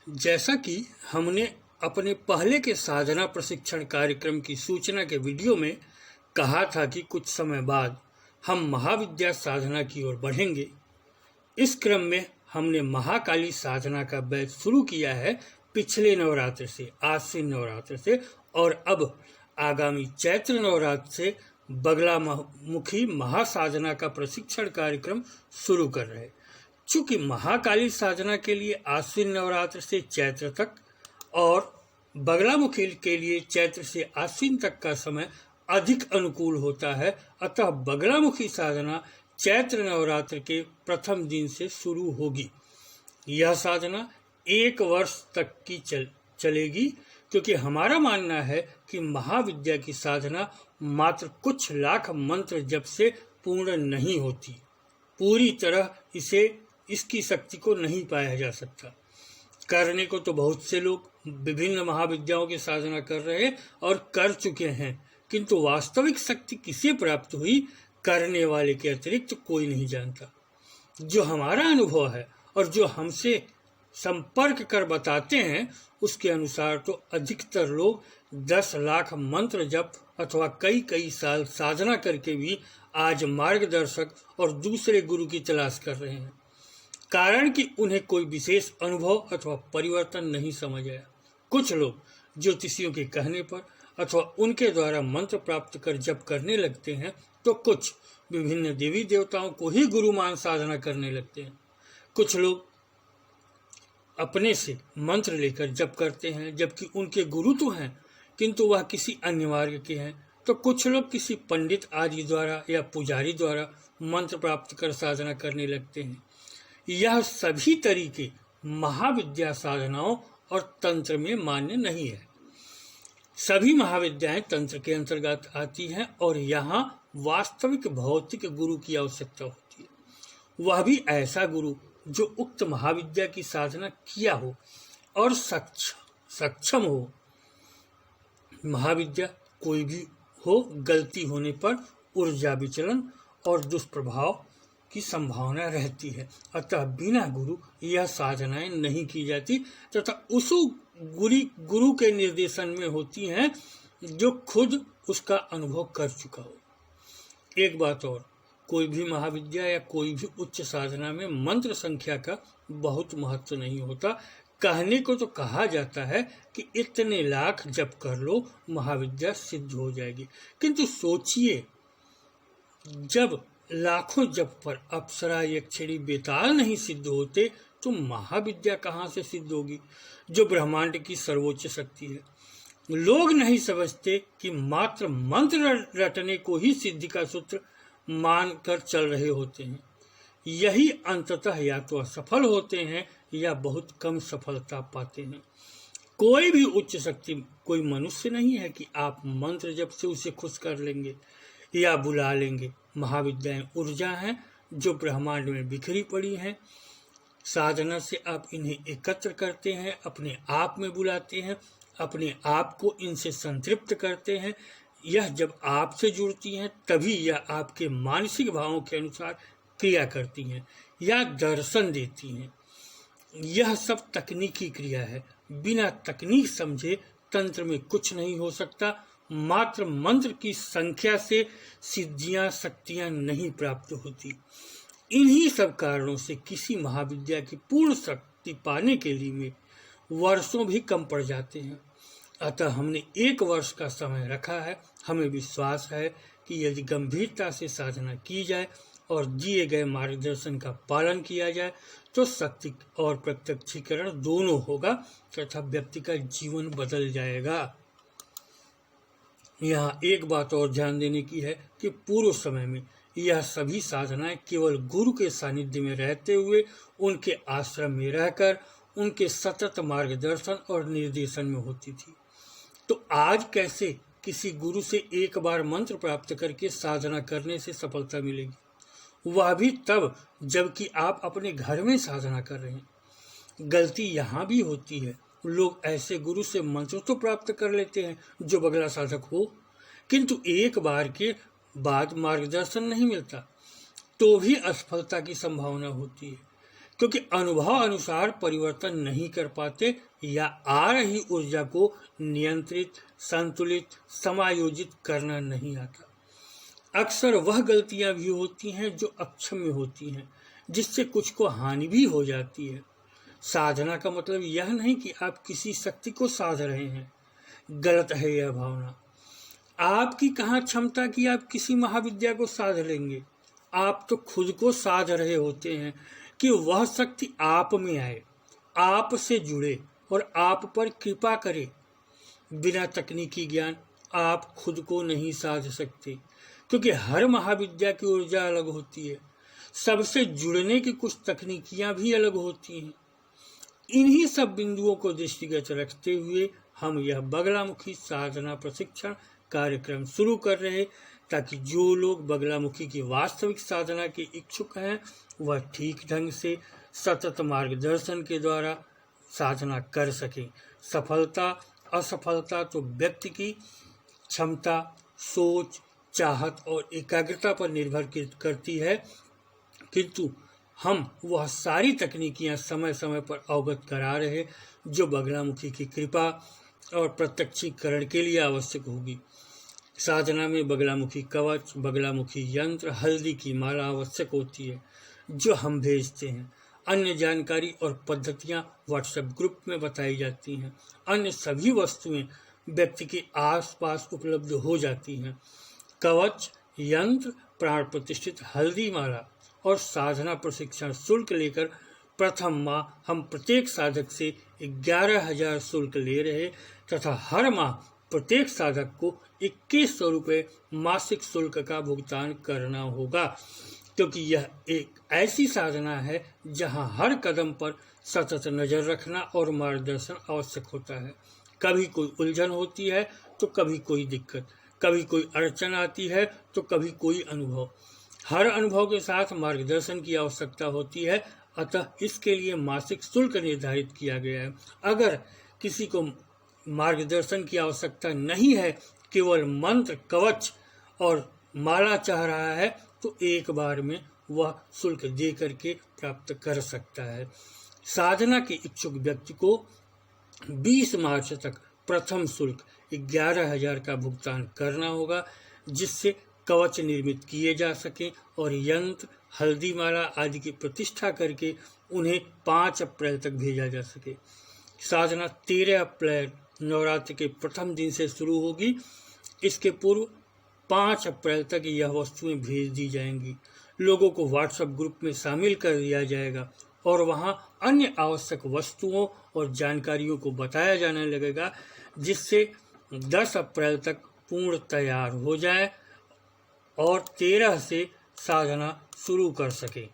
जैसा कि हमने अपने पहले के साधना प्रशिक्षण कार्यक्रम की सूचना के वीडियो में कहा था कि कुछ समय बाद हम महाविद्या साधना की ओर बढ़ेंगे। इस क्रम में हमने महाकाली साधना का बैच शुरू किया है पिछले नवरात्र से, आश्विन नवरात्र से, और अब आगामी चैत्र नवरात्र से बगलामुखी महासाधना का प्रशिक्षण कार्यक्रम शुरू कर रहे हैं। चूंकि महाकाली साधना के लिए आश्विन नवरात्र से चैत्र तक और बगलामुखी के लिए चैत्र से आश्विन तक का समय अधिक अनुकूल होता है, अतः बगलामुखी साधना चैत्र नवरात्र के प्रथम दिन से शुरू होगी। यह साधना 1 वर्ष तक की चलेगी, क्योंकि हमारा मानना है कि महाविद्या की साधना मात्र कुछ लाख मंत्र जप से पूर्ण नहीं होती। पूरी तरह इसकी शक्ति को नहीं पाया जा सकता। करने को तो बहुत से लोग विभिन्न महाविद्याओं की साधना कर रहे हैं और कर चुके हैं, किंतु वास्तविक शक्ति किसे प्राप्त हुई, करने वाले के अतिरिक्त कोई नहीं जानता। जो हमारा अनुभव है और जो हमसे संपर्क कर बताते हैं, उसके अनुसार तो अधिकतर लोग 10 लाख मंत्र जप अथवा कई साल साधना करके भी आज मार्गदर्शक और दूसरे गुरु की तलाश कर रहे हैं, कारण कि उन्हें कोई विशेष अनुभव अथवा परिवर्तन नहीं समझ आया। कुछ लोग ज्योतिषियों के कहने पर अथवा उनके द्वारा मंत्र प्राप्त कर जप करने लगते हैं, तो कुछ विभिन्न देवी देवताओं को ही गुरु मान साधना करने लगते हैं। कुछ लोग अपने से मंत्र लेकर जप करते हैं, जबकि उनके गुरु तो हैं, किंतु वह किसी अन्य मार्ग के हैं। तो कुछ लोग किसी पंडित आदि द्वारा या पुजारी द्वारा मंत्र प्राप्त कर साधना करने लगते हैं। यह सभी तरीके महाविद्या साधनाओं और तंत्र में मान्य नहीं है। सभी महाविद्याएं तंत्र के अंतर्गत आती हैं और यहाँ वास्तविक भौतिक गुरु की आवश्यकता होती है, वह भी ऐसा गुरु जो उक्त महाविद्या की साधना किया हो और सक्षम हो। महाविद्या कोई भी हो, गलती होने पर ऊर्जा विचलन और दुष्प्रभाव की संभावना रहती है, अतः बिना गुरु यह साधनाएं नहीं की जाती तथा उस गुरु के निर्देशन में होती हैं जो खुद उसका अनुभव कर चुका हो। एक बात और, कोई भी महाविद्या या कोई भी उच्च साधना में मंत्र संख्या का बहुत महत्व नहीं होता। कहने को तो कहा जाता है कि इतने लाख जप कर लो महाविद्या सिद्ध हो जाएगी, किंतु सोचिए, जब लाखों जप पर अप्सरा यक्षिणी बेताल नहीं सिद्ध होते तो महाविद्या कहाँ से सिद्ध होगी, जो ब्रह्मांड की सर्वोच्च शक्ति है। लोग नहीं समझते कि मात्र मंत्र रटने को ही सिद्धि का सूत्र मानकर चल रहे होते हैं। यही अंततः या तो असफल होते हैं या बहुत कम सफलता पाते हैं। कोई भी उच्च शक्ति कोई मनुष्य नहीं है कि आप मंत्र जप से उसे खुश कर लेंगे या बुला लेंगे। महाविद्याएं ऊर्जा हैं जो ब्रह्मांड में बिखरी पड़ी हैं। साधना से आप इन्हें एकत्र करते हैं, अपने आप में बुलाते हैं, अपने आप को इनसे संतृप्त करते हैं। यह जब आपसे जुड़ती हैं तभी यह आपके मानसिक भावों के अनुसार क्रिया करती हैं या दर्शन देती हैं। यह सब तकनीकी क्रिया है। बिना तकनीक समझे तंत्र में कुछ नहीं हो सकता। मात्र मंत्र की संख्या से सिद्धियां शक्तियां नहीं प्राप्त होती। इन्हीं सब कारणों से किसी महाविद्या की पूर्ण शक्ति पाने के लिए वर्षों भी कम पड़ जाते हैं। अतः हमने 1 वर्ष का समय रखा है। हमें विश्वास है कि यदि गंभीरता से साधना की जाए और दिए गए मार्गदर्शन का पालन किया जाए तो शक्ति और प्रत्यक्षीकरण दोनों होगा तथा व्यक्ति का जीवन बदल जाएगा। यहाँ एक बात और ध्यान देने की है कि पूर्व समय में यह सभी साधनाएं केवल गुरु के सानिध्य में रहते हुए, उनके आश्रम में रहकर, उनके सतत मार्गदर्शन और निर्देशन में होती थी। तो आज कैसे किसी गुरु से एक बार मंत्र प्राप्त करके साधना करने से सफलता मिलेगी, वह भी तब जबकि आप अपने घर में साधना कर रहे हैं। गलती यहाँ भी होती है, लोग ऐसे गुरु से मंत्र तो प्राप्त कर लेते हैं जो बगला साधक हो, किंतु एक बार के बाद मार्गदर्शन नहीं मिलता तो भी असफलता की संभावना होती है। क्योंकि अनुभव अनुसार परिवर्तन नहीं कर पाते या आ रही ऊर्जा को नियंत्रित, संतुलित, समायोजित करना नहीं आता। अक्सर वह गलतियां भी होती हैं जो अक्षम्य होती हैं, जिससे कुछ को हानि भी हो जाती है। साधना का मतलब यह नहीं कि आप किसी शक्ति को साध रहे हैं। गलत है यह भावना। आपकी कहाँ क्षमता कि आप किसी महाविद्या को साध लेंगे। आप तो खुद को साध रहे होते हैं कि वह शक्ति आप में आए, आप से जुड़े और आप पर कृपा करे। बिना तकनीकी ज्ञान आप खुद को नहीं साध सकते, क्योंकि हर महाविद्या की ऊर्जा अलग होती है। सबसे जुड़ने की कुछ तकनीकियां भी अलग होती हैं। इन्हीं सब बिंदुओं को दृष्टिगत रखते हुए हम यह बगलामुखी साधना प्रशिक्षण कार्यक्रम शुरू कर रहे, ताकि जो लोग बगलामुखी की वास्तविक साधना के इच्छुक हैं वह ठीक ढंग से सतत मार्गदर्शन के द्वारा साधना कर सकें। सफलता असफलता तो व्यक्ति की क्षमता, सोच, चाहत और एकाग्रता पर निर्भर करती है, किंतु हम वह सारी तकनीकियां समय समय पर अवगत करा रहे जो बगलामुखी की कृपा और प्रत्यक्षीकरण के लिए आवश्यक होगी। साधना में बगलामुखी कवच, बगलामुखी यंत्र, हल्दी की माला आवश्यक होती है, जो हम भेजते हैं। अन्य जानकारी और पद्धतियां व्हाट्सएप ग्रुप में बताई जाती हैं। अन्य सभी वस्तुएं व्यक्ति के आसपास उपलब्ध हो जाती हैं। कवच, यंत्र, प्राण प्रतिष्ठित हल्दी माला और साधना प्रशिक्षण शुल्क लेकर प्रथम माह हम प्रत्येक साधक से 11,000 शुल्क ले रहे तथा हर माह प्रत्येक साधक को 2100 रुपये मासिक शुल्क का भुगतान करना होगा, क्योंकि यह एक ऐसी साधना है जहां हर कदम पर सतत नजर रखना और मार्गदर्शन आवश्यक होता है। कभी कोई उलझन होती है तो कभी कोई दिक्कत, कभी कोई अड़चन आती है तो कभी कोई अनुभव। हर अनुभव के साथ मार्गदर्शन की आवश्यकता होती है, अतः इसके लिए मासिक शुल्क निर्धारित किया गया है। अगर किसी को मार्गदर्शन की आवश्यकता नहीं है, केवल मंत्र, कवच और माला चाह रहा है, तो एक बार में वह शुल्क दे करके प्राप्त कर सकता है। साधना के इच्छुक व्यक्ति को 20 मार्च तक प्रथम शुल्क 11,000 का भुगतान करना होगा, जिससे कवच निर्मित किए जा सकें और यंत्र, हल्दी माला आदि की प्रतिष्ठा करके उन्हें 5 अप्रैल तक भेजा जा सके। साधना 13 अप्रैल नवरात्र के प्रथम दिन से शुरू होगी। इसके पूर्व 5 अप्रैल तक यह वस्तुएं भेज दी जाएंगी। लोगों को व्हाट्सएप ग्रुप में शामिल कर दिया जाएगा और वहां अन्य आवश्यक वस्तुओं और जानकारियों को बताया जाने लगेगा, जिससे 10 अप्रैल तक पूर्ण तैयार हो जाए और 13 से साधना शुरू कर सके।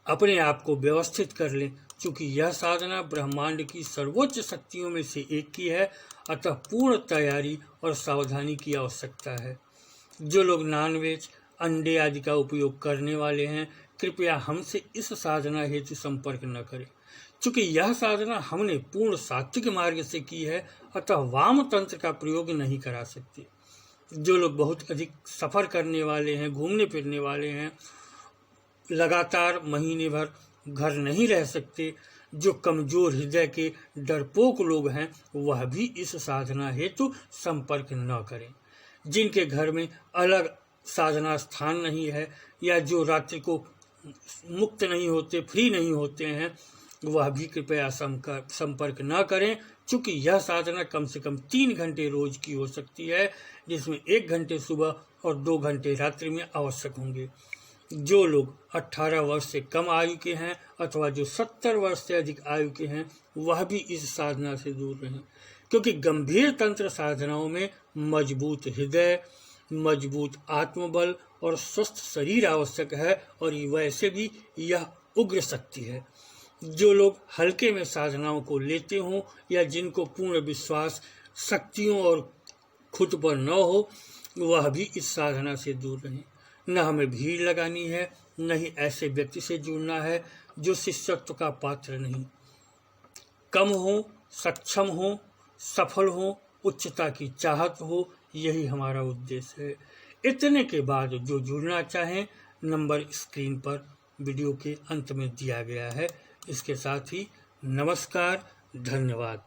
अपने आप को व्यवस्थित कर लें, चूंकि यह साधना ब्रह्मांड की सर्वोच्च शक्तियों में से एक की है, अतः पूर्ण तैयारी और सावधानी की आवश्यकता है। जो लोग नॉनवेज, अंडे आदि का उपयोग करने वाले हैं, कृपया हमसे इस साधना हेतु संपर्क न करें। चूंकि यह साधना हमने पूर्ण सात्विक मार्ग से की है, अतः वाम तंत्र का प्रयोग नहीं करा सकते। जो लोग बहुत अधिक सफर करने वाले हैं, घूमने फिरने वाले हैं, लगातार महीने भर घर नहीं रह सकते, जो कमजोर हृदय के डरपोक लोग हैं, वह भी इस साधना हेतु संपर्क न करें। जिनके घर में अलग साधना स्थान नहीं है या जो रात्रि को मुक्त नहीं होते, फ्री नहीं होते हैं, वह भी कृपया संपर्क न करें। चूंकि यह साधना कम से कम 3 घंटे रोज की हो सकती है, जिसमें 1 घंटे सुबह और 2 घंटे रात्रि में आवश्यक होंगे। जो लोग 18 वर्ष से कम आयु के हैं अथवा जो 70 वर्ष से अधिक आयु के हैं, वह भी इस साधना से दूर रहें, क्योंकि गंभीर तंत्र साधनाओं में मजबूत हृदय, मजबूत आत्मबल और स्वस्थ शरीर आवश्यक है, और वैसे भी यह उग्र शक्ति है। जो लोग हल्के में साधनाओं को लेते हों या जिनको पूर्ण विश्वास शक्तियों और खुद पर न हो, वह भी इस साधना से दूर रहें। न हमें भीड़ लगानी है, न ही ऐसे व्यक्ति से जुड़ना है जो शिष्यत्व का पात्र नहीं। कम हो, सक्षम हो, सफल हो, उच्चता की चाहत हो, यही हमारा उद्देश्य है। इतने के बाद जो जुड़ना चाहें, नंबर स्क्रीन पर वीडियो के अंत में दिया गया है। इसके साथ ही नमस्कार, धन्यवाद।